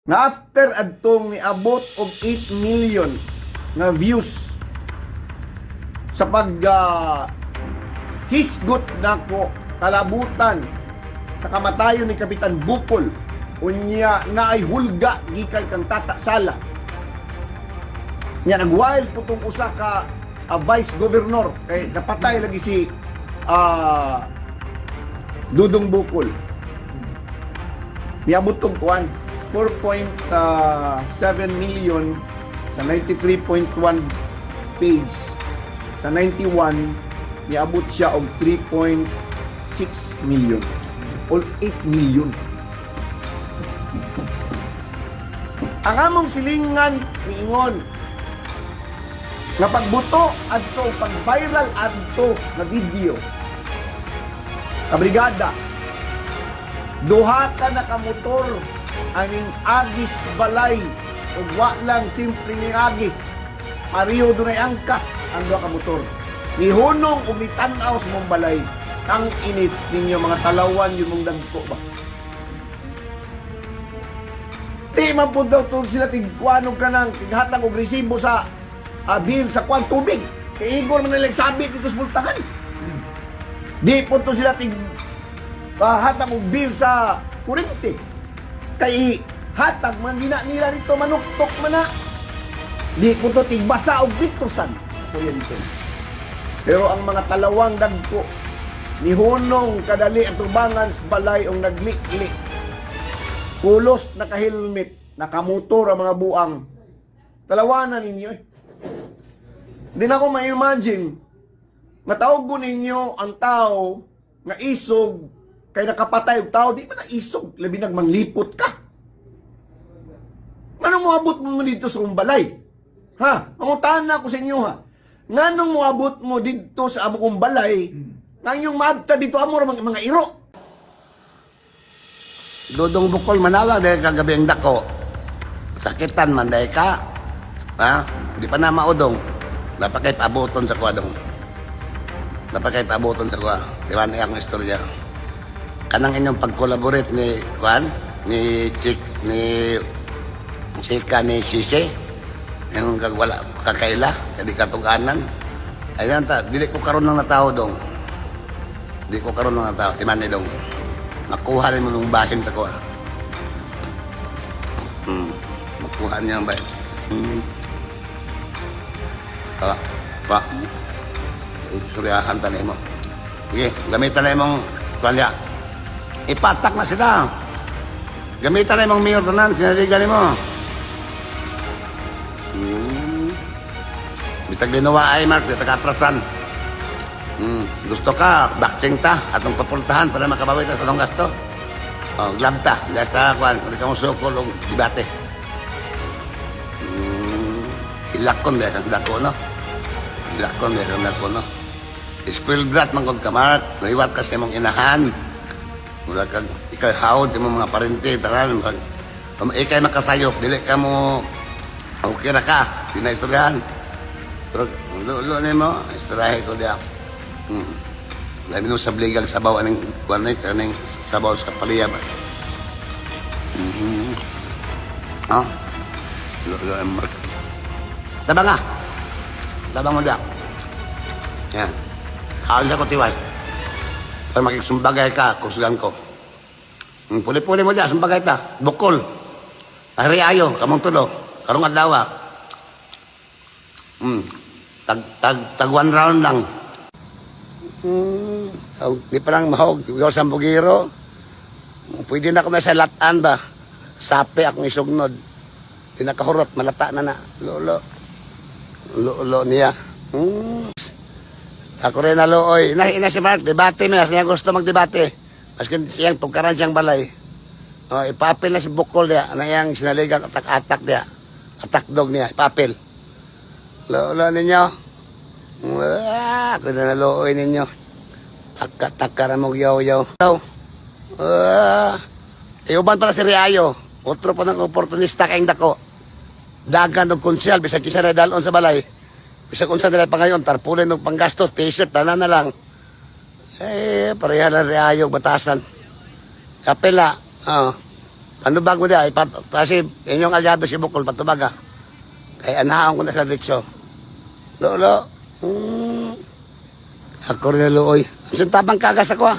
nga after adtong niabot og 8 million nga views sa pag hisgot nako kalabutan sa kamatayon ni Kapitan Bukol, unya na ay hulga gikan kang Tata Sala. Nya nagwild po tong usa ka vice governor kay napatay lagi si Dudong Bukol. Niabot tong kuan 4.7 million sa 93.1 page. Sa 91 niabot siya og 3.6 million. All 8 million. Ang among silingan niingon nga pagbuto adto pag-viral adto na video kabrigada duha ka na ka motor aning agis balay ug wa lang simple ni agi pareho dunay angkas ang duha ka motor nihunong ug nitanaw sa mong balay ang inits ninyo mga talawan yung mong dagko ba di man po daw sila tigkuanog ka ng tighatag og resibo sa bill sa kwan tubig kay igor man nila sabit dito sa bultahan di po to sila hatag og bill sa kurente kay hatag man gina nila dito manuktok man na di po to tigbasa og bitusan kuryente pero ang mga talawang dagko nihunong kadali ang tubangan sa balay o naglikli kulos naka-helmet nakamotor ang mga buang talawanan ninyo Di na ako ma-imagine matawag ko ninyo ang tao nga isog kay nakapatay og tao di ba na isog labi nagmanglipot ka anong moabot mo dito sa kumbalay ha manguntahan na ako sa inyo ha nganong moabot mo dito sa amo kumbalay nga inyong maabta dito amo mga iro Dudong Bukol manawag dahil kagabi ang dako sakitan man dahil ka ha di pa na maudong dapat kayo paabuton sa kuwa dong. Dapat kayo paabuton sa kuwa. Diwan niya akong istorya. Kanang inyong pag-collaborate ni Kuan, ni Chika, ni Sise, yung wala kakaila, kadi katuganan. Ayun ta, dili ko karon ng natao dong. Dili ko karon ng natao, timan ni dong. Nakuha rin mo ng bahin sa kuwa. Makuha niya ang bahin. Pak, suryahan tanay mo. Sige, gamitan na mong kalya. Ipatak na sila. Gamitan na mong mayor tanan, sinaligan mo. Bisag ginawa ay, Mark, di tagatrasan. Gusto ka, baksing ta, atong papultahan para makabawi ta sa itong gasto. O, glab ta, dahil sa kwan, hindi ka mo sukol o dibate. Hilakon, dahil kang dako, no? Hilakon, dahil kang dako, no? Spilgrat, mangkod ka, Mark. Naiwat ka sa mong inahan. Mula ka, ikaw hawad sa mga parente, tanan. Ikay makasayop, dili ka mo, okay na ka, di na istoryahan. Pero, lulo na mo, istoryahin ko diya. Labi mo sa bligal sabaw, anong sabaw sa kapaliyab. Lulo na Mark. Tabang nga. Tabang mo diya. Yan. Kawal ko tiwas. Para makiksumbagay ka, kusgan ko. Puli-puli mo diya, sumbagay ta. Bukol. Tahri ayo, kamong tulo. Karong adlaw. Tag 1 round lang. Di pa lang mahog. Ikaw sa Bugiro. Pwede na ako na sa latan ba. Sapi akong isugnod. Di nakahurot, malata na na. Lolo niya. Ako rin na looy. Ina si Mark, debate mo. Siya gusto magdebate. Maskin siyang tugkaran siyang balay. Ipapil na si Bukol niya. Ano yung sinaligang atak-atak niya. Atak dog niya. Ipapil. Lolo ninyo. Ako na looy ninyo. Taka-taka na mag-yaw-yaw. Iuban pala si Riayo. Otro po ng oportunista kayong dako. Dagan ng konsyal, bisag kisa na dalon sa balay. Bisag unsa nila pa ngayon, tarpulin ng panggastos, t-shirt, tanan na lang. Pareha na Riayo, batasan. Kapela, Panubag mo di ay, kasi inyong alyado si Bukol, patubag ha. Kaya anahaon ko na sa ditso. Lolo, ako rin luoy. Sintabang kagas ako ha.